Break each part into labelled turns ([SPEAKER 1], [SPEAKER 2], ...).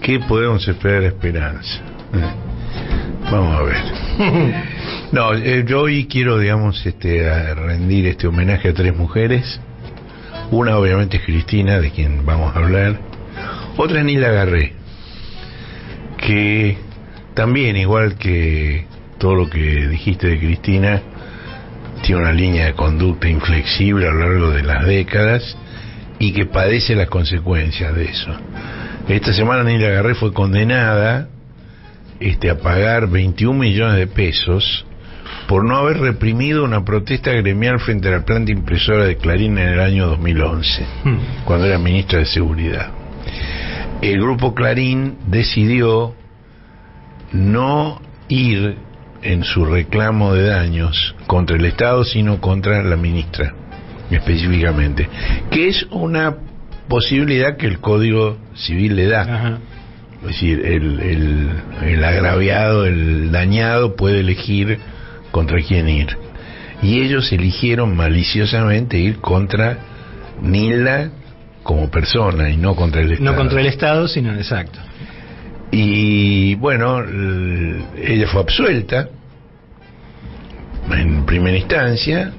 [SPEAKER 1] ¿Qué podemos esperar de Esperanza? Vamos a ver. No, yo hoy quiero, digamos, a rendir este homenaje a 3 mujeres. Una obviamente es Cristina, de quien vamos a hablar. Otra es Nilda Garré, que también, igual que todo lo que dijiste de Cristina, tiene una línea de conducta inflexible a lo largo de las décadas y que padece las consecuencias de eso. Esta semana Nilda Garré fue condenada a pagar 21 millones de pesos por no haber reprimido una protesta gremial frente a la planta impresora de Clarín en el año 2011, cuando era ministra de Seguridad. El grupo Clarín decidió no ir en su reclamo de daños contra el Estado, sino contra la ministra, específicamente, que es una posibilidad que el Código Civil le da. Ajá. Es decir, el agraviado, el dañado puede elegir contra quién ir. Y ellos eligieron maliciosamente ir contra Nilda como persona y no contra el Estado.
[SPEAKER 2] No contra el Estado, sino exacto.
[SPEAKER 1] Y bueno, ella fue absuelta en primera instancia,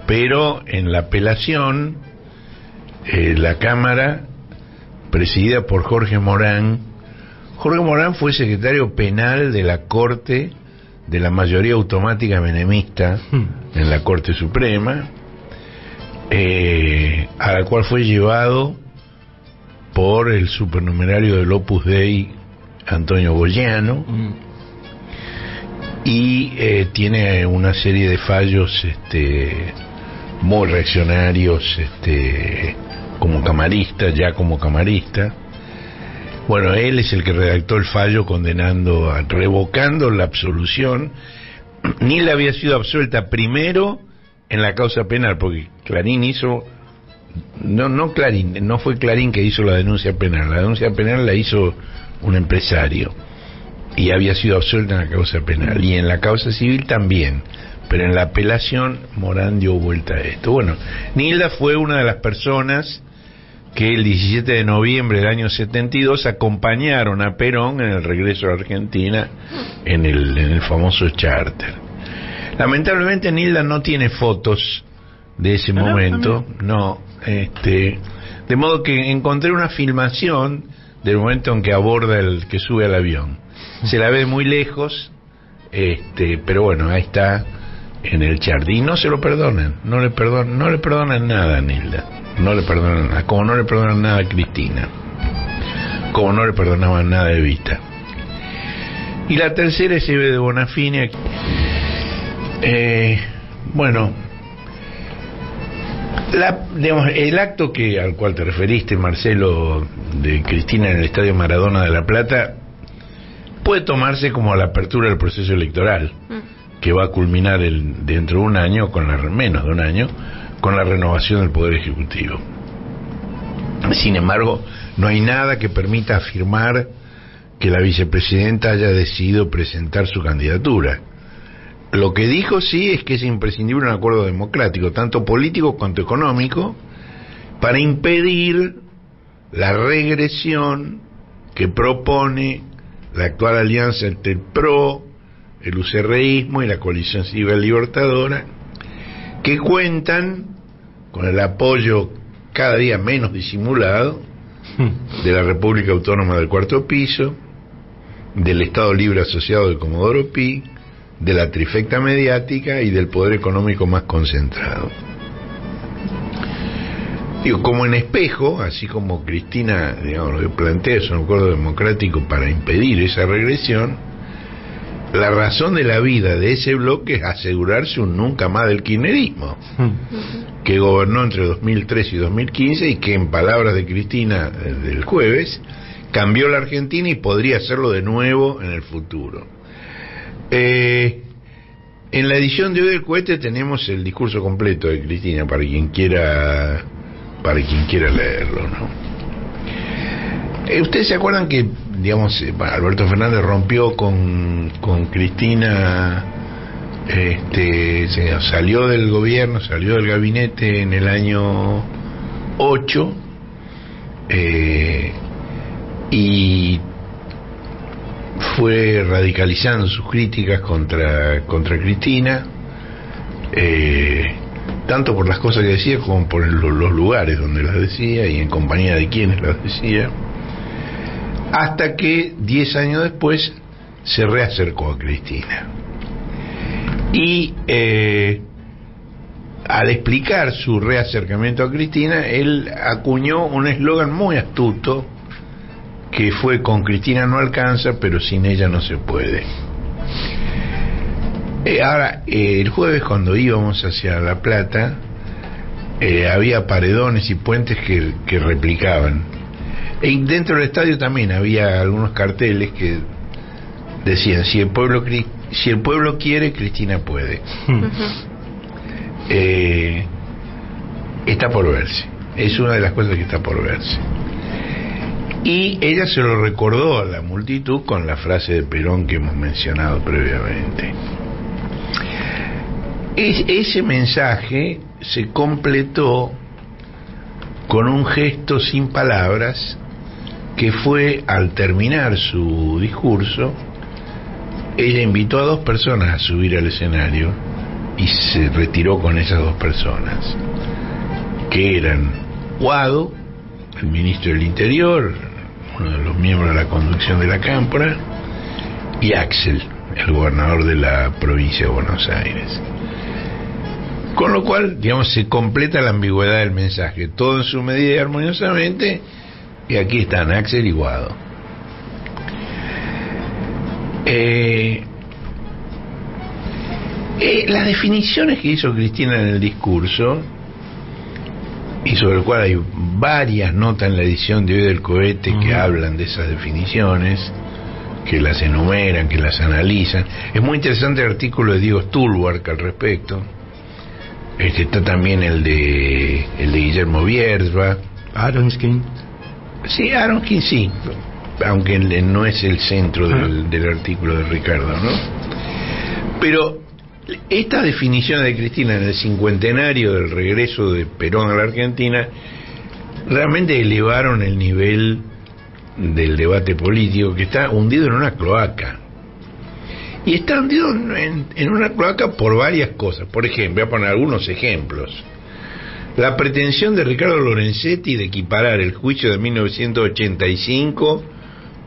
[SPEAKER 1] pero en la apelación la Cámara, presidida por Jorge Morán fue secretario penal de la Corte de la mayoría automática menemista en la Corte Suprema, a la cual fue llevado por el supernumerario del Opus Dei Antonio Bogliano, y tiene una serie de fallos muy reaccionarios como camarista. Bueno, él es el que redactó el fallo revocando la absolución. Nilda había sido absuelta primero en la causa penal, porque Clarín hizo... No fue Clarín que hizo la denuncia penal. La denuncia penal la hizo un empresario y había sido absuelta en la causa penal, y en la causa civil también, pero en la apelación Morán dio vuelta a esto. Bueno, Nilda fue una de las personas que el 17 de noviembre del año 72 acompañaron a Perón en el regreso a Argentina en el famoso charter. Lamentablemente Nilda no tiene fotos de ese momento, de modo que encontré una filmación del momento en que aborda el que sube al avión. Se la ve muy lejos, pero bueno, ahí está en el charter. Y no se lo perdonan, no le perdonan nada a Nilda. No le perdonan nada, como no le perdonan nada a Cristina, como no le perdonaban nada a Evita. Y la tercera es Eve de Bonafini. Bueno, el acto al cual te referiste, Marcelo, de Cristina en el Estadio Maradona de La Plata, puede tomarse como la apertura del proceso electoral, que va a culminar dentro de un año, menos de un año, con la renovación del Poder Ejecutivo. Sin embargo, no hay nada que permita afirmar que la vicepresidenta haya decidido presentar su candidatura. Lo que dijo sí es que es imprescindible un acuerdo democrático, tanto político cuanto económico, para impedir la regresión que propone la actual alianza entre el PRO, el UCRismo y la Coalición Cívica Libertadora, que cuentan con el apoyo cada día menos disimulado de la República Autónoma del Cuarto Piso, del Estado Libre Asociado de Comodoro Pi, de la trifecta mediática y del poder económico más concentrado. Como en espejo, así como Cristina, lo que plantea es un acuerdo democrático para impedir esa regresión, la razón de la vida de ese bloque es asegurarse un nunca más del kirchnerismo, que gobernó entre 2003 y 2015 y que, en palabras de Cristina del jueves, cambió la Argentina y podría hacerlo de nuevo en el futuro. En la edición de hoy del Cohete tenemos el discurso completo de Cristina para quien quiera leerlo, ¿no? Ustedes se acuerdan que, Alberto Fernández rompió con Cristina, salió del gobierno, salió del gabinete en el año 8, y fue radicalizando sus críticas contra Cristina, tanto por las cosas que decía como por los lugares donde las decía y en compañía de quienes las decía, hasta que 10 años después se reacercó a Cristina. Y al explicar su reacercamiento a Cristina, él acuñó un eslogan muy astuto que fue: con Cristina no alcanza, pero sin ella no se puede. Ahora, el jueves cuando íbamos hacia La Plata, había paredones y puentes que replicaban. Y dentro del estadio también había algunos carteles que decían: si el pueblo quiere, Cristina puede. Está por verse. Es una de las cosas que está por verse. Y ella se lo recordó a la multitud con la frase de Perón que hemos mencionado previamente. Ese mensaje se completó con un gesto sin palabras, que fue al terminar su discurso. Ella invitó a 2 personas a subir al escenario y se retiró con esas 2 personas, que eran Guado, el ministro del Interior, uno de los miembros de la conducción de la Cámpora, y Axel, el gobernador de la provincia de Buenos Aires. Con lo cual, digamos, se completa la ambigüedad del mensaje, todo en su medida y armoniosamente, y aquí están Axel y Guado. Las definiciones que hizo Cristina en el discurso, y sobre el cual hay varias notas en la edición de hoy del Cohete que hablan de esas definiciones, que las enumeran, que las analizan. Es muy interesante el artículo de Diego Stulbark al respecto. Está también el de Guillermo Biersba.
[SPEAKER 2] Aronskin.
[SPEAKER 1] Sí, Aronskin sí, aunque no es el centro del artículo de Ricardo, ¿no? Pero esta definición de Cristina en el cincuentenario del regreso de Perón a la Argentina realmente elevaron el nivel del debate político, que está hundido en una cloaca. Y está hundido en una cloaca por varias cosas. Por ejemplo, voy a poner algunos ejemplos. La pretensión de Ricardo Lorenzetti de equiparar el juicio de 1985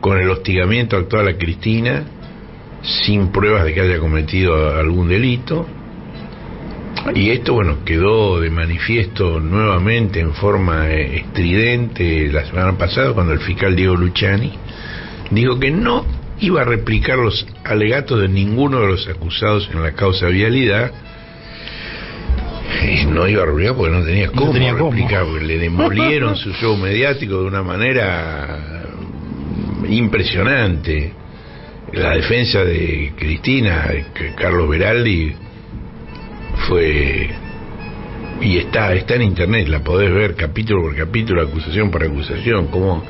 [SPEAKER 1] con el hostigamiento actual a Cristina, sin pruebas de que haya cometido algún delito. Y esto, bueno, quedó de manifiesto nuevamente en forma estridente la semana pasada, cuando el fiscal Diego Luciani dijo que no iba a replicar los alegatos de ninguno de los acusados en la causa vialidad. No iba a replicar porque no tenía cómo replicar, porque le demolieron su show mediático de una manera impresionante. La defensa de Cristina, Carlos Beraldi, fue, y está en internet, la podés ver capítulo por capítulo, acusación por acusación, como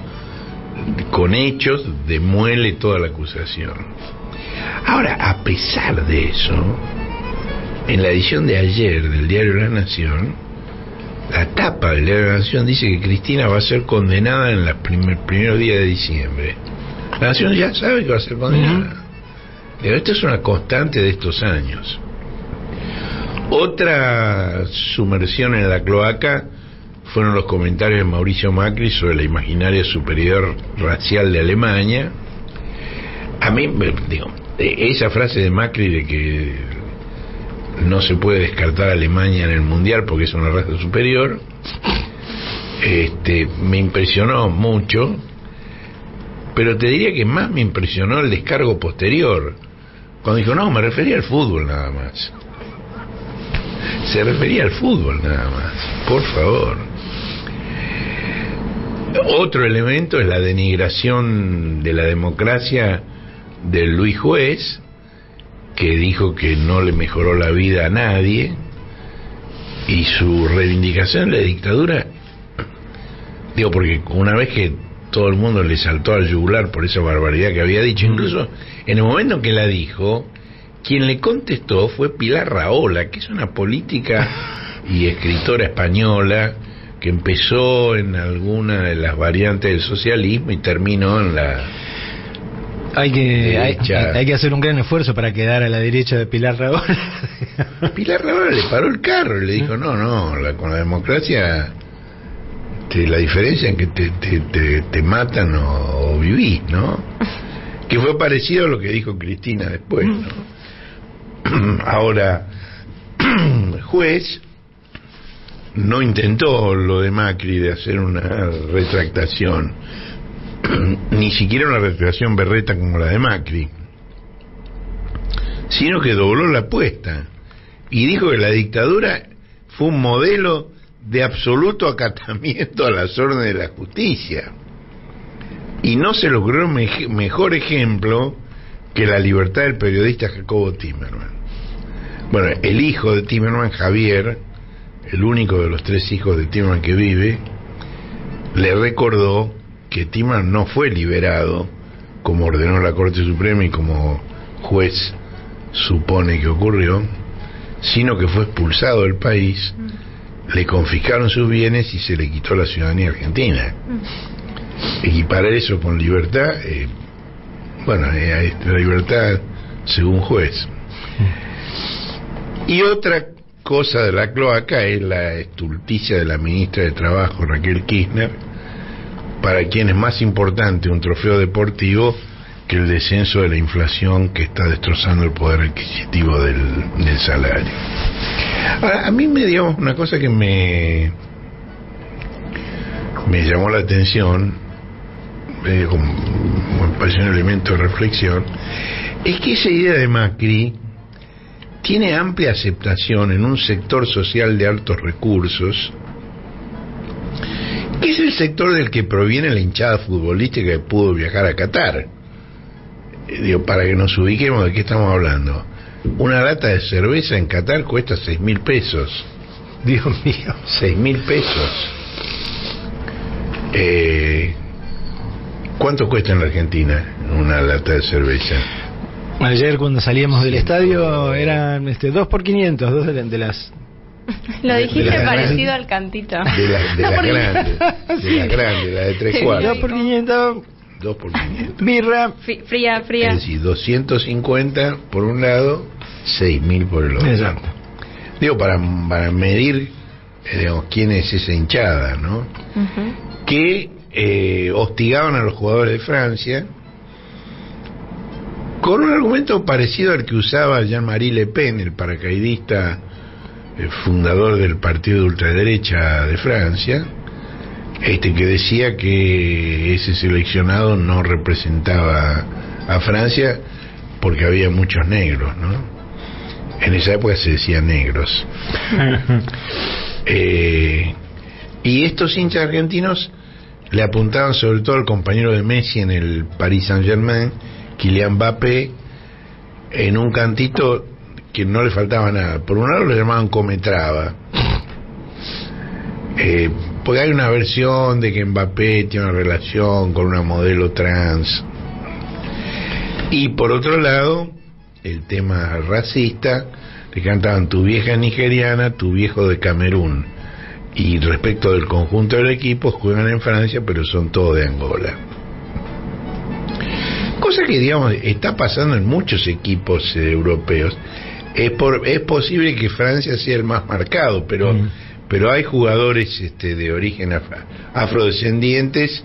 [SPEAKER 1] con hechos demuele toda la acusación. Ahora, a pesar de eso, en la edición de ayer del diario La Nación, la tapa del diario La Nación dice que Cristina va a ser condenada en los primeros días de diciembre. La Nación ya sabe que va a ser condenada. Pero esto es una constante de estos años. Otra sumersión en la cloaca fueron los comentarios de Mauricio Macri sobre la imaginaria superior racial de Alemania. A mí, digo, esa frase de Macri de que no se puede descartar a Alemania en el Mundial porque es una raza superior, me impresionó mucho. Pero te diría que más me impresionó el descargo posterior, cuando dijo: no, me refería al fútbol nada más. Se refería al fútbol nada más, por favor. Otro elemento es la denigración de la democracia de Luis Juez, que dijo que no le mejoró la vida a nadie, y su reivindicación de la dictadura, digo, porque una vez que todo el mundo le saltó al yugular por esa barbaridad que había dicho, incluso en el momento en que la dijo, quien le contestó fue Pilar Rahola, que es una política y escritora española que empezó en alguna de las variantes del socialismo y terminó en la
[SPEAKER 2] Hay que hacer un gran esfuerzo para quedar a la derecha de Pilar Rahola.
[SPEAKER 1] Pilar Rahola le paró el carro y le dijo, con la democracia la diferencia en que te matan o vivís, ¿no? Que fue parecido a lo que dijo Cristina después, ¿no? Ahora, Juez no intentó lo de Macri de hacer una retractación, ni siquiera una retractación berreta como la de Macri, sino que dobló la apuesta y dijo que la dictadura fue un modelo de absoluto acatamiento a las órdenes de la justicia, y no se logró mejor ejemplo que la libertad del periodista Jacobo Timerman. Bueno, el hijo de Timerman, Javier, el único de los 3 hijos de Timerman que vive, le recordó que Timerman no fue liberado como ordenó la Corte Suprema y como Juez supone que ocurrió, sino que fue expulsado del país, le confiscaron sus bienes y se le quitó la ciudadanía argentina. Equiparar eso con libertad, la libertad según Juez. Y otra cosa de la cloaca es la estulticia de la ministra de Trabajo, Raquel Kirchner, para quien es más importante un trofeo deportivo que el descenso de la inflación que está destrozando el poder adquisitivo del salario. Ahora, a mí me dio una cosa que me llamó la atención, me pareció un elemento de reflexión, es que esa idea de Macri tiene amplia aceptación en un sector social de altos recursos, que es el sector del que proviene la hinchada futbolística que pudo viajar a Qatar. Para que nos ubiquemos de qué estamos hablando. Una lata de cerveza en Qatar cuesta 6.000 pesos.
[SPEAKER 2] Dios mío.
[SPEAKER 1] 6.000 pesos. ¿Cuánto cuesta en la Argentina una lata de cerveza?
[SPEAKER 2] Ayer cuando salíamos del estadio eran 2 por 500, dos de las...
[SPEAKER 3] Lo dijiste parecido al cantito.
[SPEAKER 1] De las grandes, la de 3 cuartos.
[SPEAKER 2] 2 por 500.
[SPEAKER 1] 2 por 500.
[SPEAKER 2] Birra.
[SPEAKER 3] Fría.
[SPEAKER 1] Es decir, 250 por un lado, 6.000 por el otro.
[SPEAKER 2] Exacto.
[SPEAKER 1] Digo, para medir, quién es esa hinchada, ¿no? Uh-huh. Que hostigaban a los jugadores de Francia con un argumento parecido al que usaba Jean-Marie Le Pen, el paracaidista fundador del partido de ultraderecha de Francia, que decía que ese seleccionado no representaba a Francia porque había muchos negros, ¿no? En esa época se decían negros. Y estos hinchas argentinos le apuntaban sobre todo al compañero de Messi en el Paris Saint-Germain, Kylian Mbappé, en un cantito que no le faltaba nada. Por un lado lo llamaban Cometraba, porque hay una versión de que Mbappé tiene una relación con una modelo trans, y por otro lado el tema racista, le cantaban tu vieja nigeriana, tu viejo de Camerún, y respecto del conjunto del equipo juegan en Francia pero son todos de Angola. Cosa que, digamos, está pasando en muchos equipos europeos. Es posible que Francia sea el más marcado, pero hay jugadores de origen afrodescendientes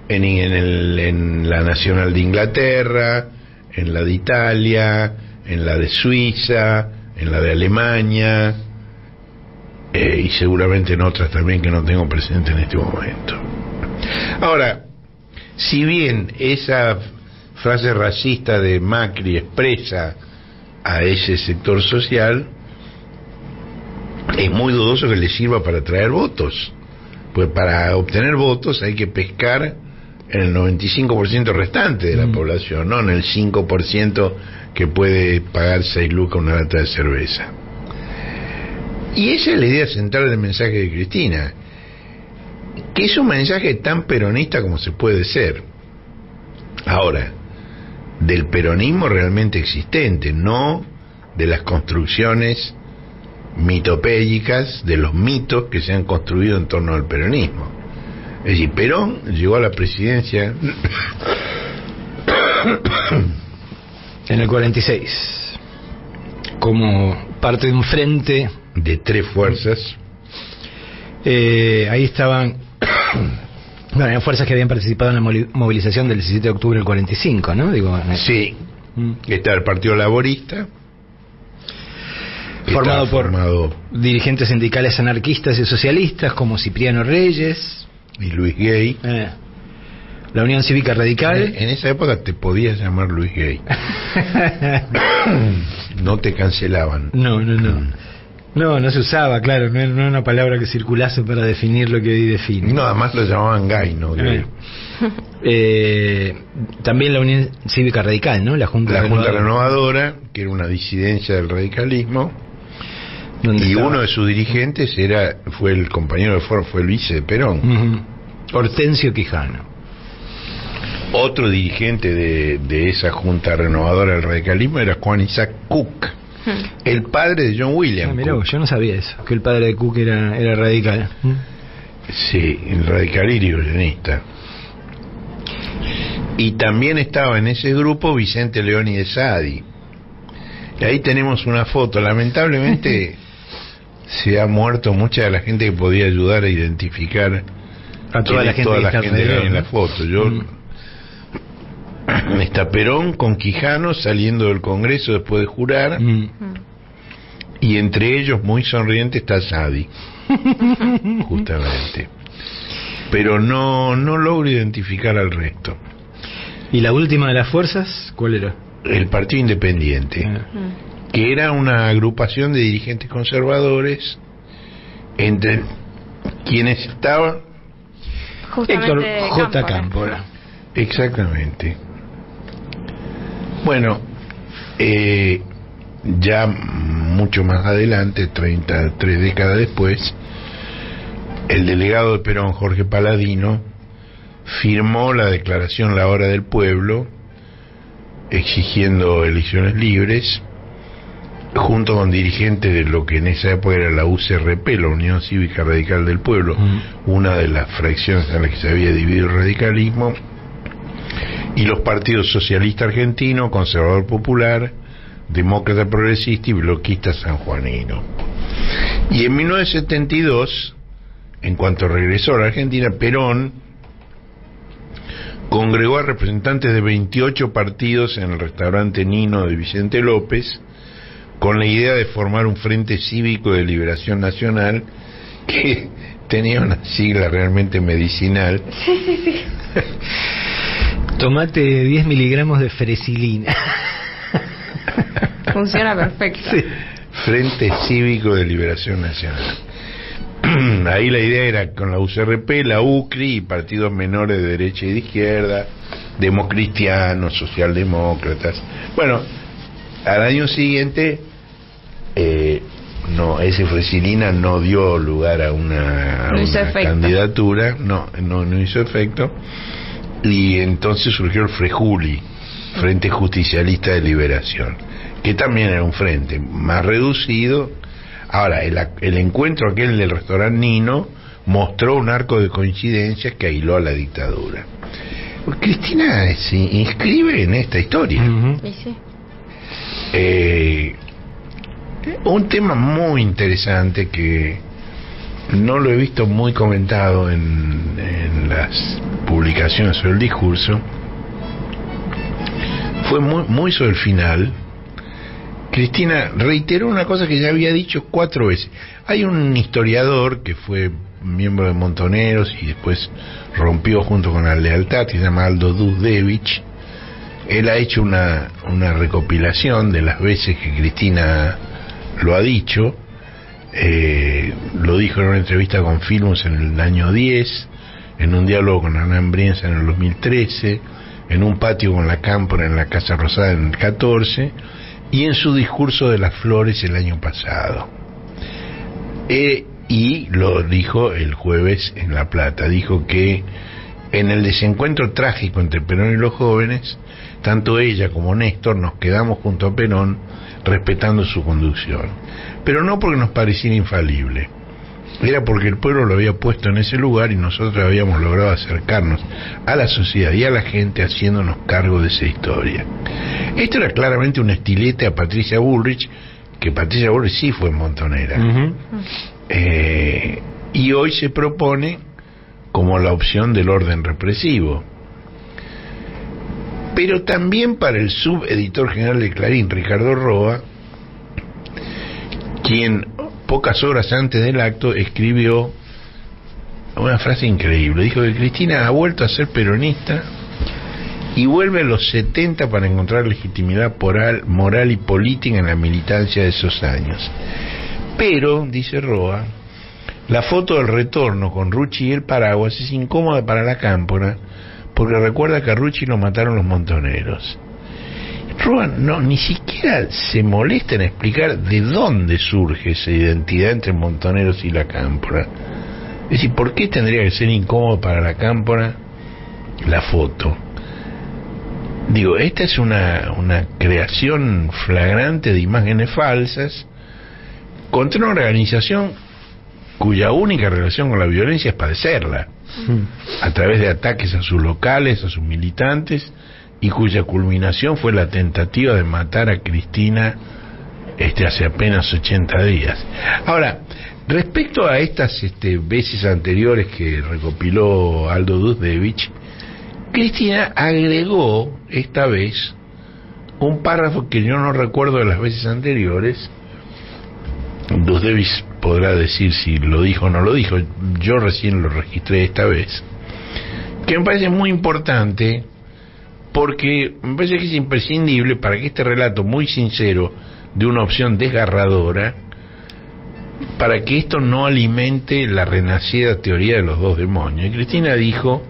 [SPEAKER 1] en la Nacional de Inglaterra, en la de Italia, en la de Suiza, en la de Alemania, y seguramente en otras también que no tengo presente en este momento. Ahora, si bien esa frase racista de Macri expresa a ese sector social, es muy dudoso que le sirva para atraer votos, pues para obtener votos hay que pescar en el 95% restante de la población, no en el 5% que puede pagar 6 lucas una lata de cerveza. Y esa es la idea central del mensaje de Cristina, que es un mensaje tan peronista como se puede ser. Ahora, del peronismo realmente existente, no de las construcciones mitopédicas, de los mitos que se han construido en torno al peronismo. Es decir, Perón llegó a la presidencia
[SPEAKER 2] En el 46, como parte de un frente
[SPEAKER 1] de tres fuerzas.
[SPEAKER 2] Ahí estaban bueno, eran fuerzas que habían participado en la movilización del 17 de octubre del 45, ¿no? Digo,
[SPEAKER 1] sí, está el Partido Laborista,
[SPEAKER 2] formado por dirigentes sindicales anarquistas y socialistas como Cipriano Reyes
[SPEAKER 1] y Luis Gay.
[SPEAKER 2] La Unión Cívica Radical.
[SPEAKER 1] En esa época te podías llamar Luis Gay. No te cancelaban.
[SPEAKER 2] No se usaba, claro, no era una palabra que circulase para definir lo que hoy define.
[SPEAKER 1] No, además lo llamaban Gay, ¿no?
[SPEAKER 2] También la Unión Cívica Radical, ¿no? La Junta
[SPEAKER 1] Renovadora, que era una disidencia del radicalismo. Y uno de sus dirigentes fue el compañero de Ford, fue el vice de Perón.
[SPEAKER 2] Hortensio Quijano.
[SPEAKER 1] Otro dirigente de esa Junta Renovadora del radicalismo era Juan Isaac Cook, el padre de John William
[SPEAKER 2] mirá,
[SPEAKER 1] Cook.
[SPEAKER 2] Yo no sabía eso, que el padre de Cook era radical.
[SPEAKER 1] Sí, el radical irigoyenista. Y también estaba en ese grupo Vicente Leónides Sadi. Y ahí tenemos una foto. Lamentablemente se ha muerto mucha de la gente que podía ayudar a identificar
[SPEAKER 2] a toda la gente
[SPEAKER 1] que hay en la foto. Está Perón con Quijano saliendo del Congreso después de jurar, y entre ellos, muy sonriente, está Sadi. Justamente. Pero no logro identificar al resto.
[SPEAKER 2] ¿Y la última de las fuerzas cuál era?
[SPEAKER 1] El Partido Independiente, que era una agrupación de dirigentes conservadores, entre quienes estaban
[SPEAKER 3] Héctor
[SPEAKER 2] J. Cámpora.
[SPEAKER 1] Exactamente. Bueno, ya mucho más adelante, 33 décadas después, el delegado de Perón, Jorge Paladino, firmó la declaración La Hora del Pueblo, exigiendo elecciones libres, junto con dirigentes de lo que en esa época era la UCRP, la Unión Cívica Radical del Pueblo, una de las fracciones en las que se había dividido el radicalismo, y los partidos socialista argentino, conservador popular, demócrata progresista y bloquista sanjuanino. Y en 1972, en cuanto regresó a la Argentina, Perón congregó a representantes de 28 partidos en el restaurante Nino de Vicente López, con la idea de formar un Frente Cívico de Liberación Nacional, que tenía una sigla realmente medicinal.
[SPEAKER 3] Sí.
[SPEAKER 2] Tomate 10 miligramos de fresilina.
[SPEAKER 3] Funciona perfecto.
[SPEAKER 1] Sí. Frente Cívico de Liberación Nacional. Ahí la idea era con la UCRP, la UCRI y partidos menores de derecha y de izquierda, democristianos, socialdemócratas. Bueno, al año siguiente, ese fresilina no dio lugar a una candidatura, no hizo efecto. Y entonces surgió el FREJULI, Frente Justicialista de Liberación, que también era un frente más reducido. Ahora, el encuentro aquel del restaurante Nino mostró un arco de coincidencias que ahiló a la dictadura. Cristina se inscribe en esta historia.
[SPEAKER 3] Sí.
[SPEAKER 1] Un tema muy interesante que no lo he visto muy comentado en las publicaciones sobre el discurso, fue muy sobre el final. Cristina reiteró una cosa que ya había dicho 4 veces. Hay un historiador que fue miembro de Montoneros y después rompió junto con la Lealtad, que se llama Aldo Duzdevich. Él ha hecho una recopilación de las veces que Cristina lo ha dicho. Lo dijo en una entrevista con Filmus en el año 10, en un diálogo con Hernán Brienza en el 2013, en un patio con la Cámpora en la Casa Rosada en el 14, y en su discurso de las flores el año pasado. Y lo dijo el jueves en La Plata. Dijo que en el desencuentro trágico entre Perón y los jóvenes, tanto ella como Néstor nos quedamos junto a Perón respetando su conducción, pero no porque nos pareciera infalible, era porque el pueblo lo había puesto en ese lugar y nosotros habíamos logrado acercarnos a la sociedad y a la gente haciéndonos cargo de esa historia. Esto era claramente un estilete a Patricia Bullrich, que Patricia Bullrich sí fue montonera. Y hoy se propone como la opción del orden represivo. Pero también para el subeditor general de Clarín, Ricardo Roa, quien pocas horas antes del acto escribió una frase increíble. Dijo que Cristina ha vuelto a ser peronista y vuelve a los 70 para encontrar legitimidad moral y política en la militancia de esos años. Pero, dice Roa, la foto del retorno con Rucci y el paraguas es incómoda para la cámpora porque recuerda que a Rucci lo mataron los montoneros. Roa ni siquiera se molesta en explicar de dónde surge esa identidad entre montoneros y la cámpora. Es decir, ¿por qué tendría que ser incómodo para la cámpora la foto? Digo, esta es una creación flagrante de imágenes falsas contra una organización cuya única relación con la violencia es padecerla, a través de ataques a sus locales, a sus militantes, y cuya culminación fue la tentativa de matar a Cristina hace apenas 80 días. Ahora, respecto a estas veces anteriores que recopiló Aldo Dusdevich, Cristina agregó esta vez un párrafo que yo no recuerdo de las veces anteriores. Dusdevich podrá decir si lo dijo o no lo dijo, yo recién lo registré esta vez, que me parece muy importante porque me parece que es imprescindible para que este relato muy sincero de una opción desgarradora, para que esto no alimente la renacida teoría de los dos demonios. Y Cristina dijo,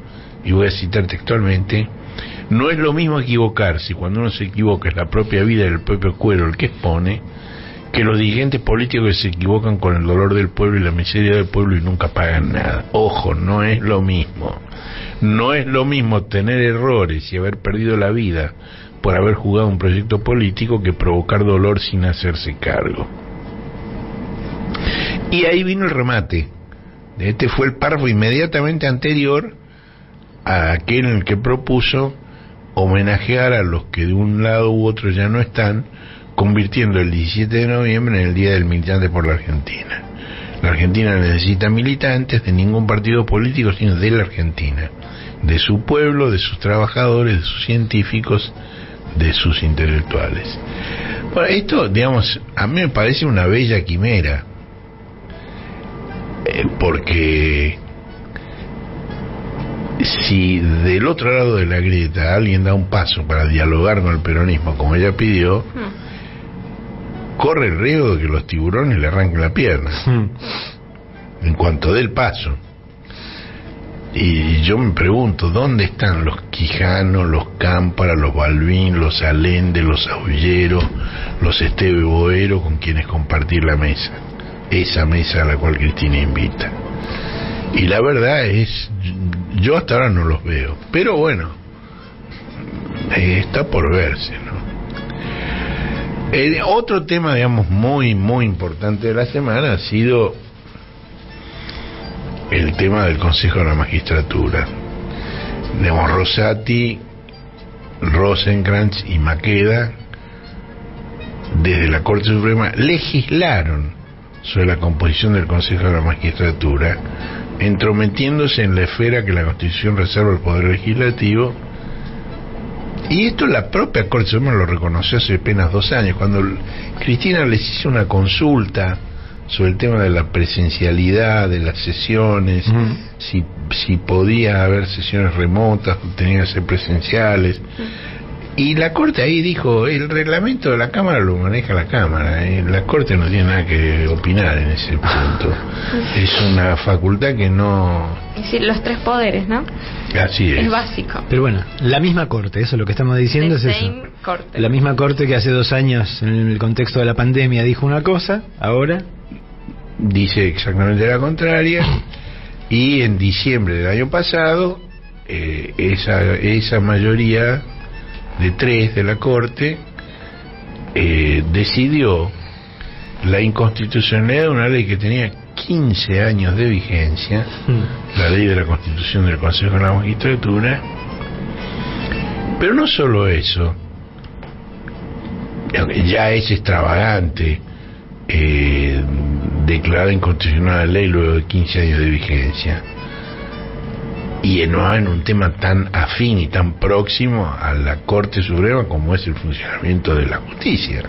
[SPEAKER 1] y voy a citar textualmente: no es lo mismo equivocarse, cuando uno se equivoca es la propia vida del propio cuero el que expone, que los dirigentes políticos que se equivocan con el dolor del pueblo y la miseria del pueblo y nunca pagan nada. Ojo, no es lo mismo. No es lo mismo tener errores y haber perdido la vida por haber jugado un proyecto político que provocar dolor sin hacerse cargo. Y ahí vino el remate. Este fue el párrafo inmediatamente anterior a aquel en el que propuso homenajear a los que de un lado u otro ya no están, convirtiendo el 17 de noviembre en el Día del Militante por la Argentina. La Argentina necesita militantes de ningún partido político, sino de la Argentina, de su pueblo, de sus trabajadores, de sus científicos, de sus intelectuales. Bueno, esto, digamos, a mí me parece una bella quimera, porque si del otro lado de la grieta alguien da un paso para dialogar con el peronismo, como ella pidió, corre el riesgo de que los tiburones le arranquen la pierna en cuanto dé el paso. Y yo me pregunto, ¿dónde están los Quijano, los Cámpara, los Balbín, los Allende, los Aullero, los Esteve Boero, con quienes compartir la mesa? Esa mesa a la cual Cristina invita. Y la verdad es, yo hasta ahora no los veo, pero bueno, está por verse, ¿no? Otro tema, digamos, muy muy importante de la semana ha sido el tema del Consejo de la Magistratura. Digamos, Rosati, Rosenkrantz y Maqueda, desde la Corte Suprema, legislaron sobre la composición del Consejo de la Magistratura, entrometiéndose en la esfera que la Constitución reserva al Poder Legislativo. Y esto la propia Corte Suprema lo reconoció hace apenas 2 años, cuando Cristina les hizo una consulta sobre el tema de la presencialidad de las sesiones, si podía haber sesiones remotas o tenían que ser presenciales. Y la Corte ahí dijo, el reglamento de la Cámara lo maneja la Cámara, la Corte no tiene nada que opinar en ese punto. Es una facultad que no...
[SPEAKER 3] Es decir, los 3 poderes, ¿no?
[SPEAKER 1] Así es.
[SPEAKER 3] Es básico.
[SPEAKER 2] Pero bueno, la misma Corte, eso es lo que estamos diciendo, es eso.
[SPEAKER 3] Corte.
[SPEAKER 2] La misma Corte que hace 2 años, en el contexto de la pandemia, dijo una cosa, ahora
[SPEAKER 1] dice exactamente la contraria. Y en diciembre del año pasado, esa mayoría de 3 de la Corte decidió la inconstitucionalidad de una ley que tenía 15 años de vigencia, la ley de la Constitución del Consejo de la Magistratura. Pero no solo eso, ya es extravagante declarar inconstitucional la ley luego de 15 años de vigencia, y no en un tema tan afín y tan próximo a la Corte Suprema como es el funcionamiento de la justicia.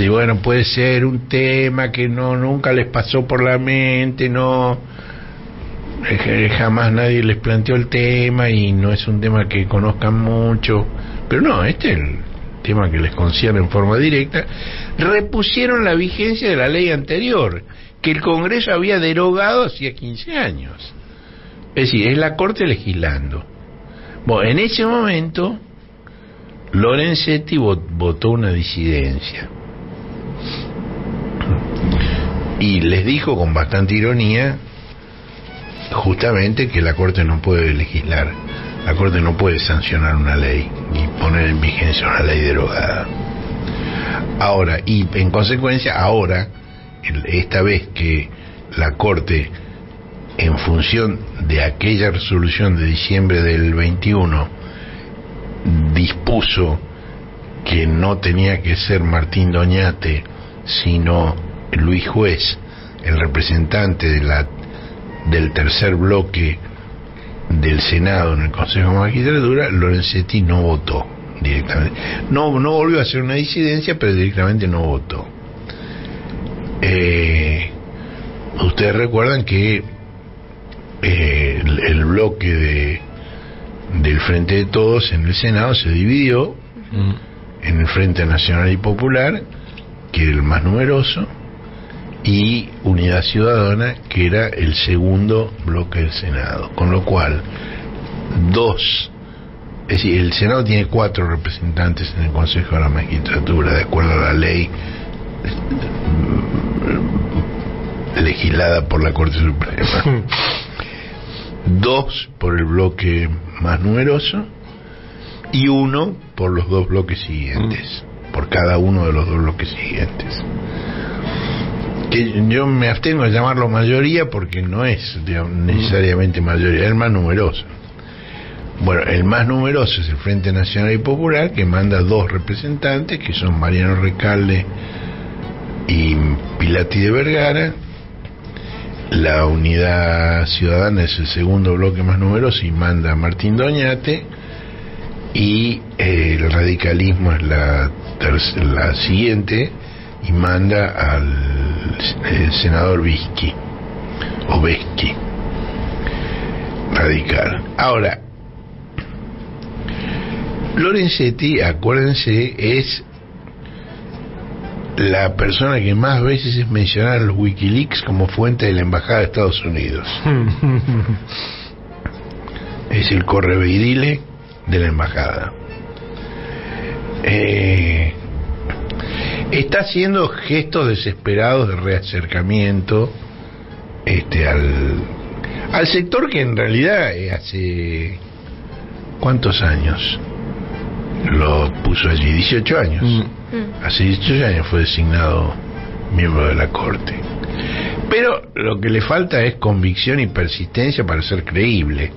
[SPEAKER 1] Bueno, puede ser un tema que nunca les pasó por la mente, jamás nadie les planteó el tema y no es un tema que conozcan mucho, pero no, este es el tema que les concierne en forma directa. Repusieron la vigencia de la ley anterior, que el Congreso había derogado hacía 15 años. Es decir, es la Corte legislando. Bueno, en ese momento Lorenzetti votó una disidencia y les dijo con bastante ironía justamente que la Corte no puede legislar, la Corte no puede sancionar una ley ni poner en vigencia una ley derogada. Ahora, y en consecuencia, ahora, esta vez que la Corte, en función de aquella resolución de diciembre del 21, dispuso que no tenía que ser Martín Doñate, sino Luis Juez, el representante del tercer bloque del Senado en el Consejo de Magistratura, Lorenzetti no votó directamente. No volvió a hacer una disidencia, pero directamente no votó. Ustedes recuerdan que el bloque del Frente de Todos en el Senado se dividió en el Frente Nacional y Popular, que era el más numeroso, y Unidad Ciudadana, que era el segundo bloque del Senado, con lo cual es decir, el Senado tiene 4 representantes en el Consejo de la Magistratura, de acuerdo a la ley legislada por la Corte Suprema. 2 por el bloque más numeroso y 1 por los 2 bloques siguientes, por cada uno de los 2 bloques siguientes, que yo me abstengo de llamarlo mayoría porque no es, digamos, necesariamente mayoría, es el más numeroso. Bueno, el más numeroso es el Frente Nacional y Popular, que manda 2 representantes, que son Mariano Recalde y Pilati de Vergara. La Unidad Ciudadana es el segundo bloque más numeroso y manda a Martín Doñate, y el radicalismo es la siguiente y manda al senador Vizqui o Vesqui, radical. Ahora, Lorenzetti, acuérdense, es la persona que más veces es mencionada en los Wikileaks como fuente de la Embajada de Estados Unidos. Es el correveidile de la Embajada. Está haciendo gestos desesperados de reacercamiento al sector que en realidad hace ¿cuántos años lo puso allí? 18 años. Hace 18 años fue designado miembro de la Corte. Pero lo que le falta es convicción y persistencia para ser creíble.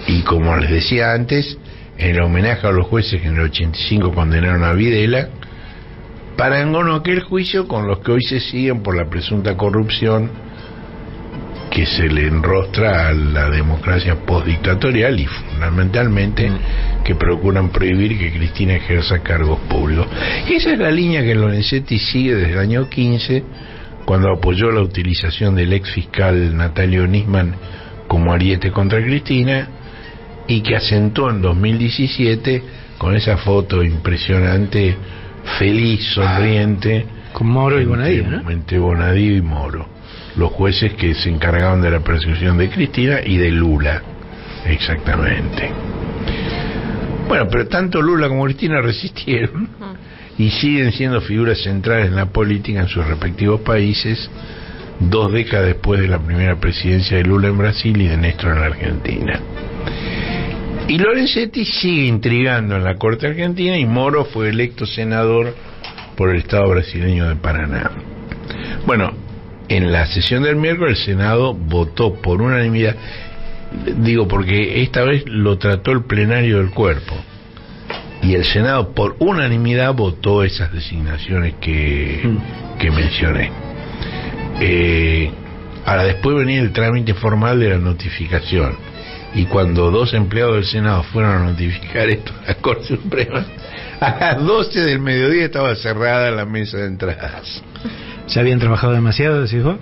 [SPEAKER 1] Y como les decía antes, en el homenaje a los jueces que en el 85 condenaron a Videla, parangonó aquel juicio con los que hoy se siguen por la presunta corrupción que se le enrostra a la democracia postdictatorial y fundamentalmente que procuran prohibir que Cristina ejerza cargos públicos. Y esa es la línea que Lorenzetti sigue desde el año 15, cuando apoyó la utilización del ex fiscal Natalio Nisman como ariete contra Cristina, y que asentó en 2017 con esa foto impresionante, feliz, sonriente,
[SPEAKER 2] con Moro y Bonadío, ¿no?
[SPEAKER 1] Entre Bonadío y Moro, los jueces que se encargaban de la persecución de Cristina y de Lula, exactamente. Bueno, pero tanto Lula como Cristina resistieron y siguen siendo figuras centrales en la política en sus respectivos países, 2 décadas después de la primera presidencia de Lula en Brasil y de Néstor en la Argentina. Y Lorenzetti sigue intrigando en la Corte Argentina, y Moro fue electo senador por el estado brasileño de Paraná. Bueno, en la sesión del miércoles el Senado votó por unanimidad, digo porque esta vez lo trató el plenario del cuerpo, y el Senado por unanimidad votó esas designaciones que mencioné. Ahora después venía el trámite formal de la notificación, y cuando 2 empleados del Senado fueron a notificar esto a la Corte Suprema, a las 12 del mediodía estaba cerrada la mesa de entradas.
[SPEAKER 2] ¿Ya habían trabajado demasiado, decís vos?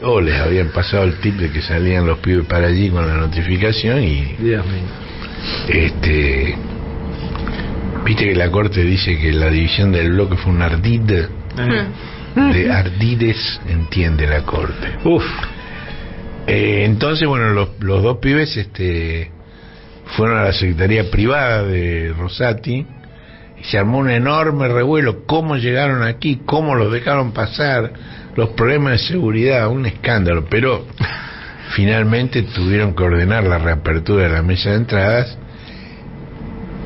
[SPEAKER 1] O les habían pasado el tip de que salían los pibes para allí con la notificación y...
[SPEAKER 2] Dios mío.
[SPEAKER 1] Viste que la Corte dice que la división del bloque fue un ardid. De ardides entiende la Corte. Entonces, bueno, los 2 pibes fueron a la secretaría privada de Rosati y se armó un enorme revuelo. ¿Cómo llegaron aquí? ¿Cómo los dejaron pasar? Los problemas de seguridad, un escándalo. Pero finalmente tuvieron que ordenar la reapertura de la mesa de entradas.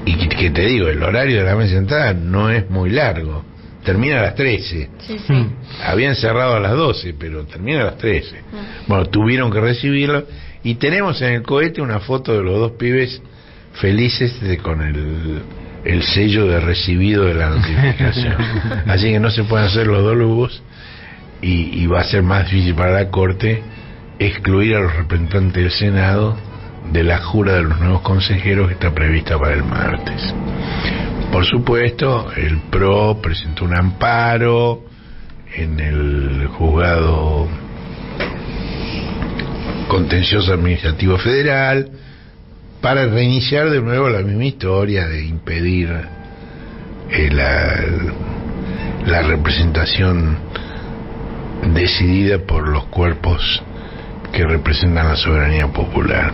[SPEAKER 1] Y que te digo, el horario de la mesa de entradas no es muy largo. Termina a las 13.
[SPEAKER 3] Sí.
[SPEAKER 1] Habían cerrado a las 12, pero termina a las 13. Bueno, tuvieron que recibirlo. Y tenemos en el cohete una foto de los 2 pibes felices con el sello de recibido de la notificación. Así que no se pueden hacer los 2 lugos. Y va a ser más difícil para la Corte excluir a los representantes del Senado de la jura de los nuevos consejeros que está prevista para el martes. Por supuesto, el PRO presentó un amparo en el juzgado contencioso administrativo federal para reiniciar de nuevo la misma historia de impedir la representación decidida por los cuerpos que representan la soberanía popular.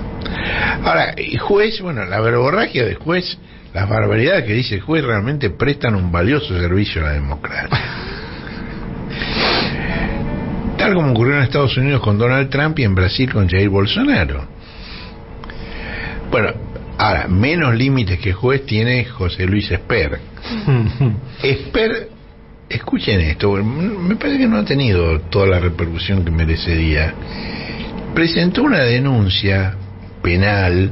[SPEAKER 1] Ahora, el juez, bueno, la verborragia del juez, las barbaridades que dice el juez realmente prestan un valioso servicio a la democracia. Tal como ocurrió en Estados Unidos con Donald Trump y en Brasil con Jair Bolsonaro. Bueno, ahora, menos límites que juez tiene José Luis Esper. Esper, escuchen esto, me parece que no ha tenido toda la repercusión que merecería. Presentó una denuncia penal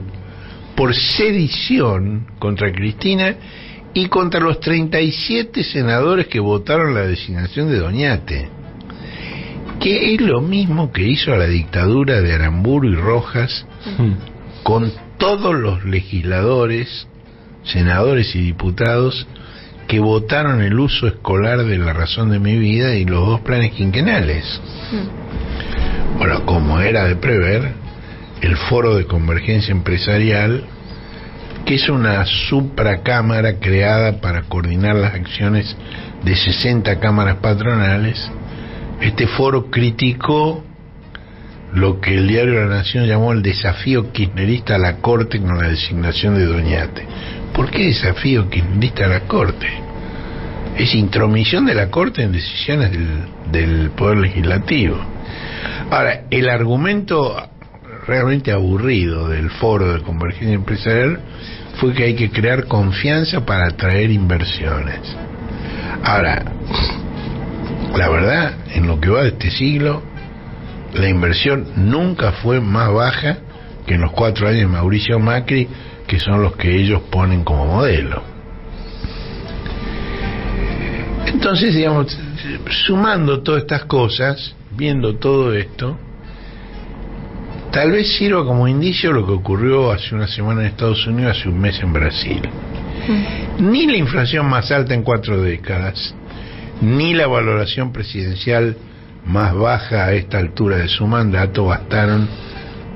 [SPEAKER 1] por sedición contra Cristina y contra los 37 senadores que votaron la designación de Doñate, que es lo mismo que hizo la dictadura de Aramburu y Rojas con todos los legisladores, senadores y diputados que votaron el uso escolar de La Razón de mi Vida y los 2 planes quinquenales. Bueno, como era de prever, el Foro de Convergencia Empresarial, que es una supracámara creada para coordinar las acciones de 60 cámaras patronales, este foro criticó lo que el diario La Nación llamó el desafío kirchnerista a la Corte con la designación de Doñate. ¿Por qué desafío kirchnerista a la Corte? Es intromisión de la Corte en decisiones del Poder Legislativo. Ahora, el argumento realmente aburrido del Foro de Convergencia Empresarial fue que hay que crear confianza para atraer inversiones. Ahora, la verdad, en lo que va de este siglo, la inversión nunca fue más baja que en los 4 años de Mauricio Macri, que son los que ellos ponen como modelo. Entonces, digamos, sumando todas estas cosas, viendo todo esto, tal vez sirva como indicio lo que ocurrió hace una semana en Estados Unidos, hace un mes en Brasil. Ni la inflación más alta en 4 décadas, ni la valoración presidencial más baja a esta altura de su mandato bastaron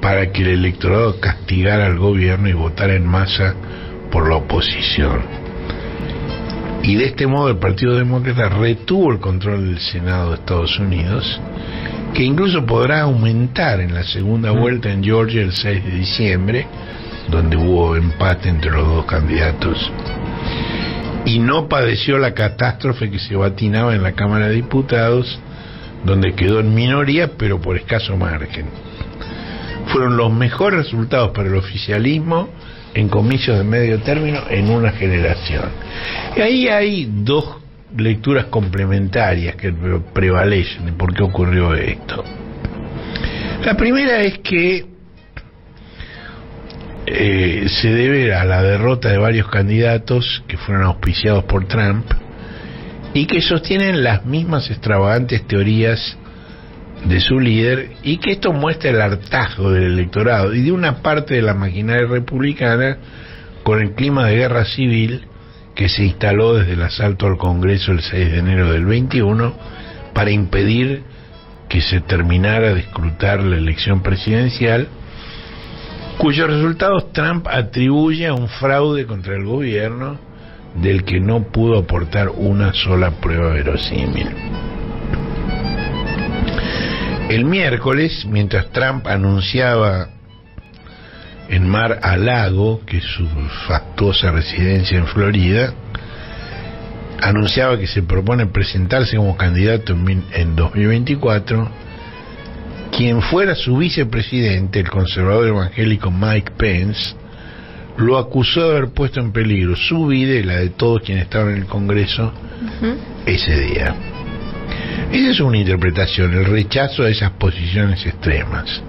[SPEAKER 1] para que el electorado castigara al gobierno y votara en masa por la oposición. Y de este modo el Partido Demócrata retuvo el control del Senado de Estados Unidos, que incluso podrá aumentar en la segunda vuelta en Georgia el 6 de diciembre, donde hubo empate entre los 2 candidatos, y no padeció la catástrofe que se vatinaba en la Cámara de Diputados, donde quedó en minoría pero por escaso margen. Fueron los mejores resultados para el oficialismo en comicios de medio término en una generación. Y ahí hay 2 lecturas complementarias que prevalecen de por qué ocurrió esto. La primera es que se debe a la derrota de varios candidatos que fueron auspiciados por Trump y que sostienen las mismas extravagantes teorías de su líder, y que esto muestra el hartazgo del electorado y de una parte de la maquinaria republicana con el clima de guerra civil que se instaló desde el asalto al Congreso el 6 de enero del 21 para impedir que se terminara de escrutar la elección presidencial, cuyos resultados Trump atribuye a un fraude contra el gobierno del que no pudo aportar una sola prueba verosímil. El miércoles, mientras Trump anunciaba en Mar-a-Lago, que es su fastuosa residencia en Florida, anunciaba que se propone presentarse como candidato en 2024, quien fuera su vicepresidente, el conservador evangélico Mike Pence, lo acusó de haber puesto en peligro su vida y la de todos quienes estaban en el Congreso ese día. Esa es una interpretación, el rechazo a esas posiciones extremas.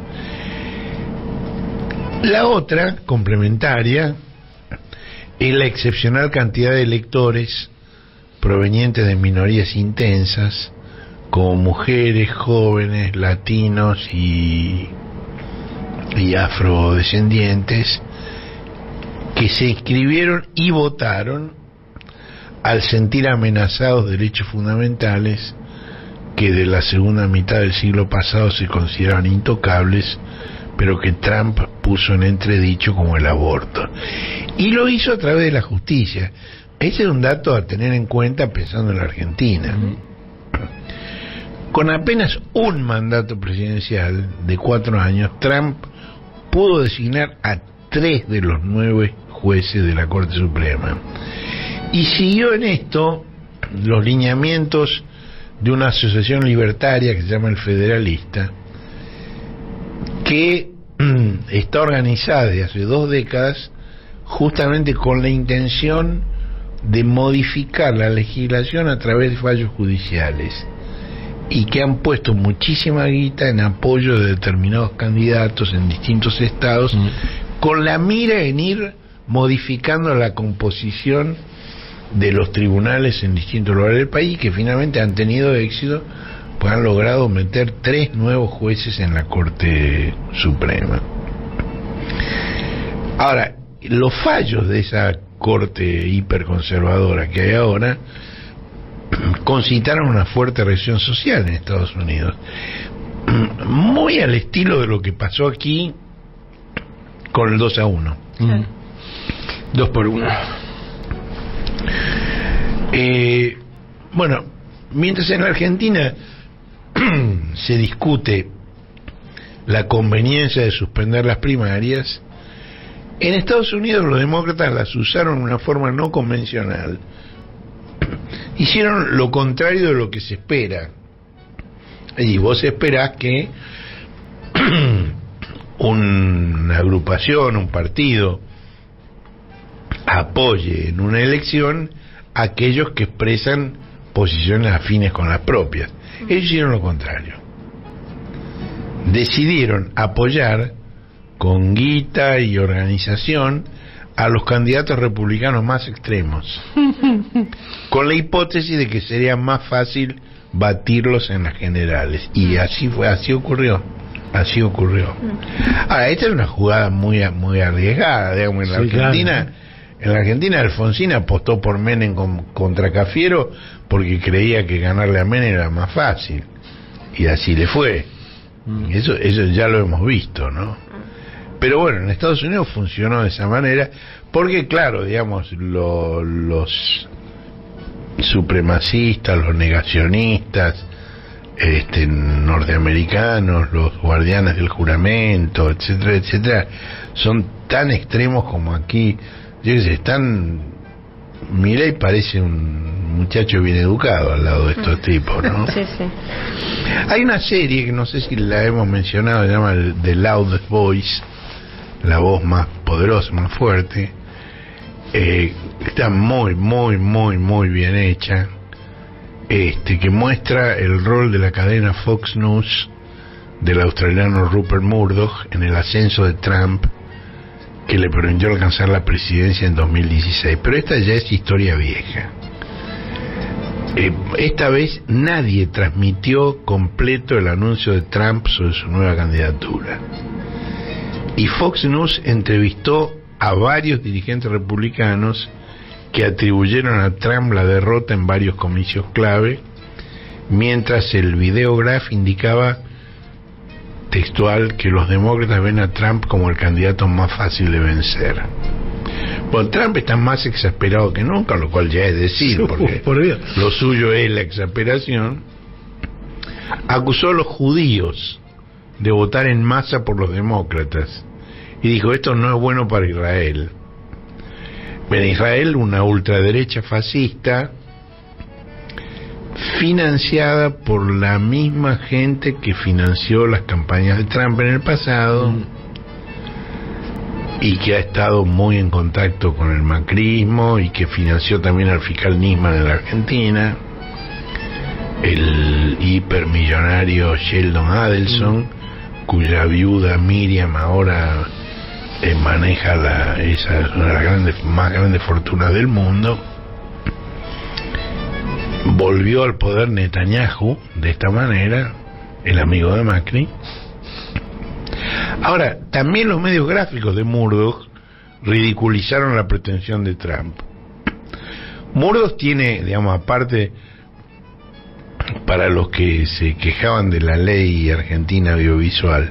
[SPEAKER 1] La otra, complementaria, es la excepcional cantidad de electores provenientes de minorías intensas, como mujeres, jóvenes, latinos y afrodescendientes, que se inscribieron y votaron al sentir amenazados derechos fundamentales que de la segunda mitad del siglo pasado se consideraban intocables, pero que Trump puso en entredicho, como el aborto. Y lo hizo a través de la justicia. Ese es un dato a tener en cuenta pensando en la Argentina. Con apenas un mandato presidencial de 4 años, Trump pudo designar a 3 de los 9 jueces de la Corte Suprema. Y siguió en esto los lineamientos de una asociación libertaria que se llama el Federalista, que está organizada desde hace 2 décadas justamente con la intención de modificar la legislación a través de fallos judiciales, y que han puesto muchísima guita en apoyo de determinados candidatos en distintos estados, con la mira en ir modificando la composición de los tribunales en distintos lugares del país, que finalmente han tenido éxito, pues han logrado meter 3 nuevos jueces en la Corte Suprema. Ahora, los fallos de esa Corte hiperconservadora que hay ahora concitaron una fuerte reacción social en Estados Unidos, muy al estilo de lo que pasó aquí con el 2-1.
[SPEAKER 2] 2-1.
[SPEAKER 1] Bueno, mientras en la Argentina se discute la conveniencia de suspender las primarias, en Estados Unidos los demócratas las usaron de una forma no convencional. Hicieron lo contrario de lo que se espera. Y vos esperás que una agrupación, un partido, apoye en una elección a aquellos que expresan posiciones afines con las propias. Ellos hicieron lo contrario. Decidieron apoyar con guita y organización a los candidatos republicanos más extremos, con la hipótesis de que sería más fácil batirlos en las generales. Y así fue, así ocurrió. Ahora, esta es una jugada muy arriesgada, digamos, en la Argentina. Claro. En la Argentina, Alfonsín apostó por Menem contra Cafiero porque creía que ganarle a Menem era más fácil, y así le fue. Eso ya lo hemos visto, ¿no? Pero bueno, en Estados Unidos funcionó de esa manera, porque claro, digamos, los supremacistas, los negacionistas norteamericanos, los guardianes del juramento, etcétera, etcétera, son tan extremos como aquí. Yo qué sé, Milei parece un muchacho bien educado al lado de estos tipos, ¿no?
[SPEAKER 3] Sí, sí.
[SPEAKER 1] Hay una serie que no sé si la hemos mencionado, se llama The Loudest Voice, la voz más poderosa, más fuerte. Está muy bien hecha, que muestra el rol de la cadena Fox News del australiano Rupert Murdoch en el ascenso de Trump, que le permitió alcanzar la presidencia en 2016. Pero esta ya es historia vieja. Esta vez nadie transmitió completo el anuncio de Trump sobre su nueva candidatura. Y Fox News entrevistó a varios dirigentes republicanos que atribuyeron a Trump la derrota en varios comicios clave, mientras el videograph indicaba textual que los demócratas ven a Trump como el candidato más fácil de vencer. Bueno, Trump está más exasperado que nunca, lo cual ya es decir, porque lo suyo es la exasperación. Acusó a los judíos de votar en masa por los demócratas y dijo: esto no es bueno para Israel. En Israel, una ultraderecha fascista financiada por la misma gente que financió las campañas de Trump en el pasado y que ha estado muy en contacto con el macrismo y que financió también al fiscal Nisman en la Argentina, el hipermillonario Sheldon Adelson, cuya viuda Miriam ahora maneja una de las más grandes fortunas del mundo. Volvió al poder Netanyahu de esta manera, el amigo de Macri. Ahora, también los medios gráficos de Murdoch ridiculizaron la pretensión de Trump. Murdoch tiene, digamos, aparte, para los que se quejaban de la ley argentina audiovisual,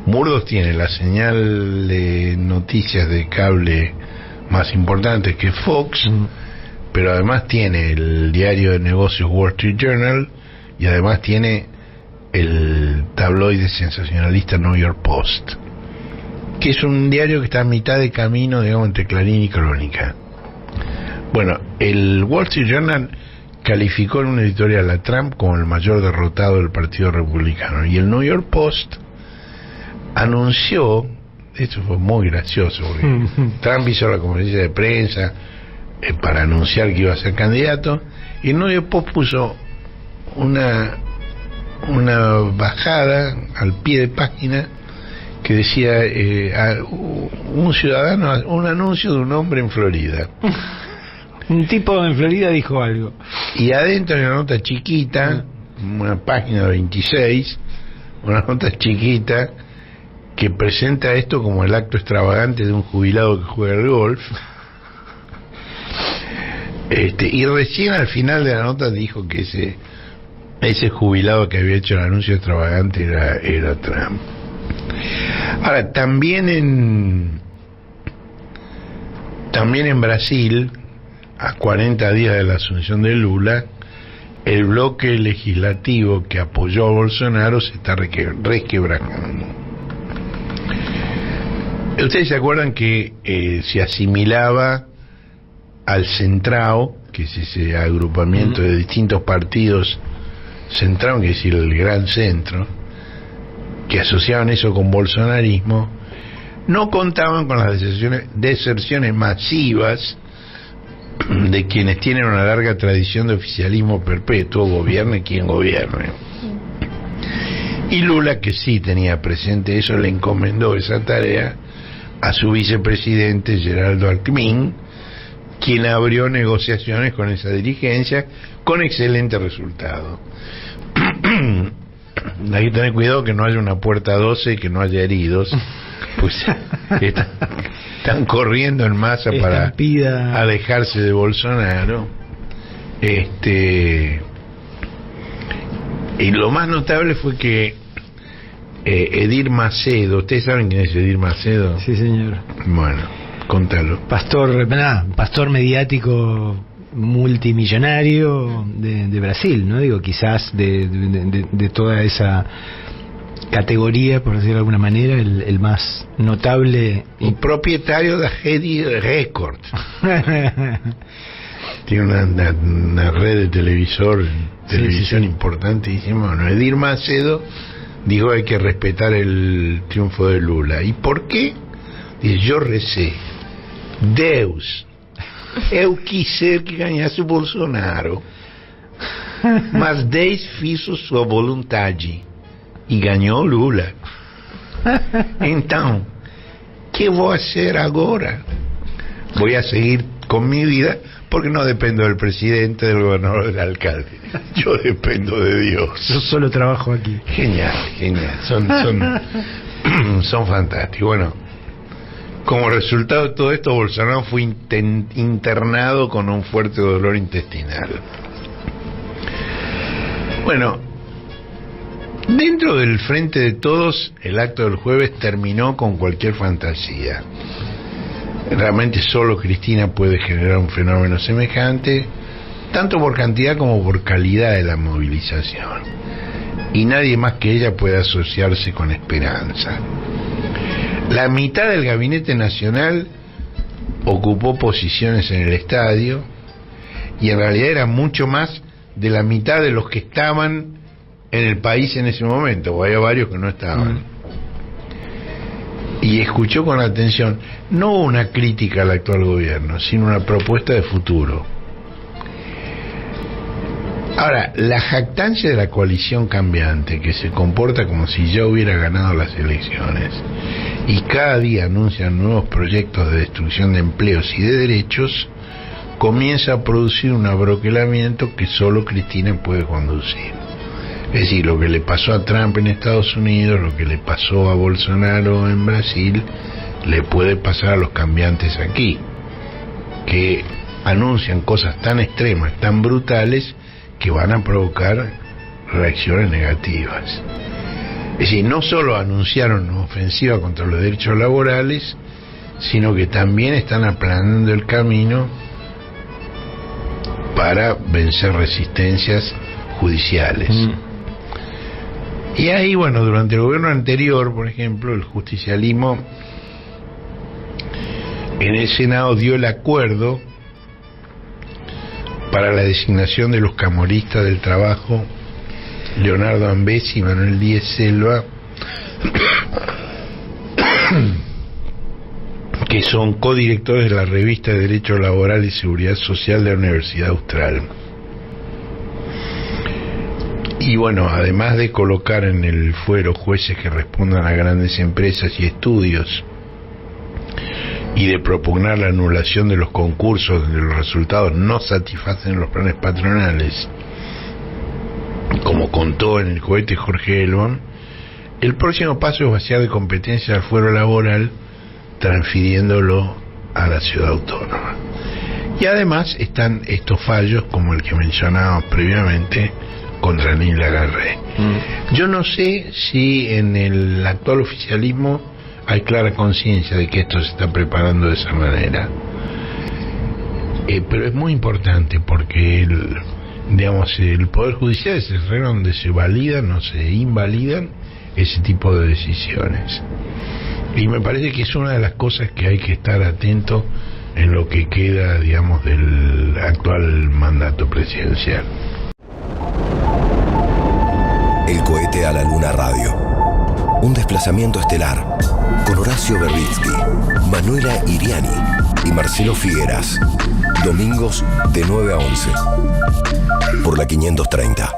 [SPEAKER 1] Murdoch tiene la señal de noticias de cable más importante que Fox, pero además tiene el diario de negocios Wall Street Journal y además tiene el tabloide sensacionalista New York Post, que es un diario que está a mitad de camino, digamos, entre Clarín y Crónica. Bueno, el Wall Street Journal calificó en un editorial a Trump como el mayor derrotado del Partido Republicano, y el New York Post anunció, esto fue muy gracioso, porque Trump hizo la conferencia de prensa para anunciar que iba a ser candidato, y el New York Post puso una bajada al pie de página que decía un ciudadano, un anuncio de un hombre en Florida.
[SPEAKER 2] Un tipo en Florida dijo algo.
[SPEAKER 1] Y adentro hay una nota chiquita, una página 26, una nota chiquita que presenta esto como el acto extravagante de un jubilado que juega al golf. Y recién al final de la nota dijo que ese jubilado que había hecho el anuncio extravagante era Trump. Ahora, también en Brasil, a 40 días de la asunción de Lula, el bloque legislativo que apoyó a Bolsonaro se está resquebrajando. Ustedes se acuerdan que se asimilaba al Centrao, que es ese agrupamiento de distintos partidos, Centrao, que es decir, el Gran Centro, que asociaban eso con bolsonarismo, no contaban con las deserciones masivas de quienes tienen una larga tradición de oficialismo perpetuo, gobierne quien gobierne. Y Lula, que sí tenía presente eso, le encomendó esa tarea a su vicepresidente Geraldo Alckmin, quien abrió negociaciones con esa dirigencia con excelente resultado. Hay que tener cuidado que no haya una puerta 12 y que no haya heridos, pues están corriendo en masa para alejarse de Bolsonaro. Y lo más notable fue que Edir Macedo, ¿ustedes saben quién es Edir Macedo?
[SPEAKER 2] Sí, señor.
[SPEAKER 1] Bueno, contalo.
[SPEAKER 2] Pastor mediático multimillonario de Brasil, ¿no? Digo, quizás de toda esa categoría, por decirlo de alguna manera, el más notable.
[SPEAKER 1] Y propietario de Rede Record. Tiene una red de televisión importantísima. Bueno, Edir Macedo dijo: hay que respetar el triunfo de Lula. ¿Y por qué? Dice: yo recé, Deus, eu quise que ganase Bolsonaro. mas 10 fizeram sua vontade e ganhou Lula. Então, ¿qué voy a hacer ahora? Voy a seguir con mi vida porque no dependo del presidente, del gobernador, del alcalde. Yo dependo de Dios.
[SPEAKER 2] Yo solo trabajo aquí.
[SPEAKER 1] Genial, genial. Son fantásticos. Bueno, como resultado de todo esto, Bolsonaro fue internado con un fuerte dolor intestinal. Bueno, dentro del frente de todos, el acto del jueves terminó con cualquier fantasía. Realmente solo Cristina puede generar un fenómeno semejante, tanto por cantidad como por calidad de la movilización. Y nadie más que ella puede asociarse con Esperanza. La mitad del gabinete nacional ocupó posiciones en el estadio, y en realidad era mucho más de la mitad de los que estaban en el país en ese momento, o había varios que no estaban. Y escuchó con atención no una crítica al actual gobierno, sino una propuesta de futuro. Ahora, la jactancia de la coalición cambiante, que se comporta como si ya hubiera ganado las elecciones y cada día anuncian nuevos proyectos de destrucción de empleos y de derechos, comienza a producir un abroquelamiento que solo Cristina puede conducir. Es decir, lo que le pasó a Trump en Estados Unidos, lo que le pasó a Bolsonaro en Brasil, le puede pasar a los cambiantes aquí, que anuncian cosas tan extremas, tan brutales, que van a provocar reacciones negativas. Es decir, no solo anunciaron una ofensiva contra los derechos laborales, sino que también están aplanando el camino para vencer resistencias judiciales. Y ahí, bueno, durante el gobierno anterior, por ejemplo, el justicialismo en el Senado dio el acuerdo para la designación de los camoristas del trabajo, Leonardo Ambesi y Manuel Díez Selva, que son codirectores de la revista de Derecho Laboral y Seguridad Social de la Universidad Austral. Y bueno, además de colocar en el fuero jueces que respondan a grandes empresas y estudios, y de propugnar la anulación de los concursos donde los resultados no satisfacen los planes patronales, como contó en el cohete Jorge Elbon, el próximo paso es vaciar de competencia al fuero laboral, transfiriéndolo a la ciudad autónoma. Y además están estos fallos, como el que mencionábamos previamente, contra Neil Lagarre. Yo no sé si en el actual oficialismo hay clara conciencia de que esto se está preparando de esa manera, pero es muy importante porque el Poder Judicial es el terreno donde se validan o se invalidan ese tipo de decisiones, y me parece que es una de las cosas que hay que estar atento en lo que queda, digamos, del actual mandato presidencial.
[SPEAKER 4] El cohete a la luna radio. Un desplazamiento estelar con Horacio Verbitsky, Manuela Iriani y Marcelo Figueras. Domingos de 9 a 11 por la 530.